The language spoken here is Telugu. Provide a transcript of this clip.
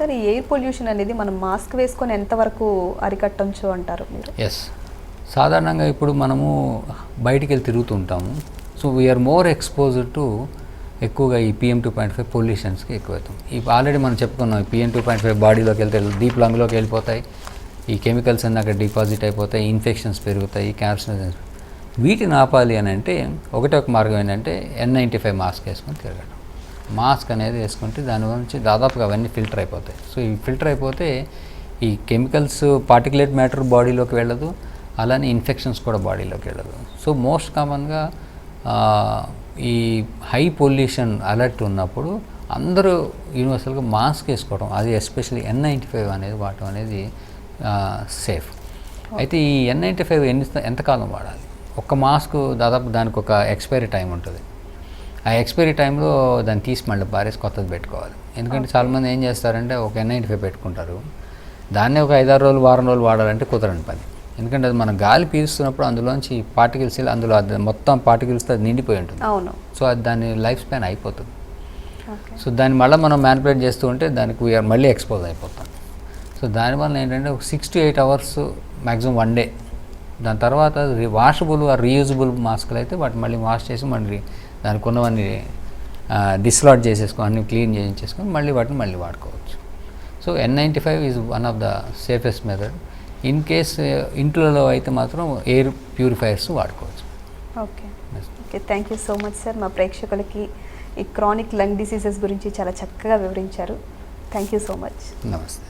సార్, ఈ ఎయిర్ పొల్యూషన్ అనేది మనం మాస్క్ వేసుకొని ఎంతవరకు అరికట్టచ్చు అంటారు మీరు? ఎస్, సాధారణంగా ఇప్పుడు మనము బయటికి వెళ్ళి తిరుగుతూ ఉంటాము. So we are more exposed to ఎక్కువగా ఈ PM2.5 పొల్యూషన్స్కి ఎక్కువవుతాం. ఇప్పుడు ఆల్రెడీ మనం చెప్పుకున్నాం, ఈ PM2.5 బాడీలోకి వెళ్తే డీప్ లంగ్లోకి వెళ్ళిపోతాయి, ఈ కెమికల్స్ అన్నీ అక్కడ డిపాజిట్ అయిపోతాయి, ఇన్ఫెక్షన్స్ పెరుగుతాయి, క్యాన్సర్. వీటిని ఆపాలి అని అంటే ఒకటే ఒక మార్గం ఏంటంటే N95 మాస్క్ వేసుకొని తిరగడం. మాస్క్ అనేది వేసుకుంటే దాని నుంచి దాదాపుగా అవన్నీ ఫిల్టర్ అయిపోతాయి. సో ఈ ఫిల్టర్ అయిపోతే ఈ కెమికల్స్ పార్టికులేట్ మ్యాటర్ బాడీలోకి వెళ్ళదు, అలానే ఇన్ఫెక్షన్స్ కూడా బాడీలోకి వెళ్ళదు. సో మోస్ట్ కామన్గా ఈ హై పొల్యూషన్ అలర్ట్ ఉన్నప్పుడు అందరూ యూనివర్సల్గా మాస్క్ వేసుకోవడం, అది ఎస్పెషల్లీ N95 అనేది వాడటం అనేది సేఫ్. అయితే ఈ N95 ఎంతకాలం వాడాలి? ఒక్క మాస్క్ దాదాపు దానికి ఒక ఎక్స్పైరీ టైం ఉంటుంది. ఆ ఎక్స్పైరీ టైంలో దాన్ని తీసి మళ్ళీ పారేసి కొత్తది పెట్టుకోవాలి. ఎందుకంటే చాలామంది ఏం చేస్తారంటే ఒక N95 పెట్టుకుంటారు, దాన్నే ఒక 5-6 రోజులు వారం రోజులు వాడాలంటే కుదరని పని. ఎందుకంటే అది మనం గాలి పీలుస్తున్నప్పుడు అందులోంచి పార్టికల్స్ అందులో మొత్తం పార్టికల్స్తో అది నిండిపోయి ఉంటుంది. అవును. సో అది దాని లైఫ్ స్పాన్ అయిపోతుంది. సో దాన్ని మళ్ళీ మనం మ్యానిపులేట్ చేస్తూ ఉంటే దానికి వీఆర్ మళ్ళీ ఎక్స్పోజ్ అయిపోతాం. సో దానివల్ల ఏంటంటే ఒక 6 to 8 hours మ్యాక్సిమం 1 day. దాని తర్వాత వాషబుల్ రీయూజబుల్ మాస్కులు అయితే వాటిని మళ్ళీ వాష్ చేసి మళ్ళీ దానికి ఉన్నవన్నీ డిస్లాట్ చేసేసుకొని అన్నీ క్లీన్ చేయించేసుకొని మళ్ళీ వాటిని మళ్ళీ వాడుకోవచ్చు. So N95 is one of the safest method. In case ఇంట్లో అయితే మాత్రం ఎయిర్ ప్యూరిఫైయర్స్ వాడుకోవచ్చు. Okay okay, thank you so much sir. మా ప్రేక్షకులకి ఈ క్రానిక్ లంగ్ డిసీజెస్ గురించి చాలా చక్కగా వివరించారు. Thank you so much. నమస్తే.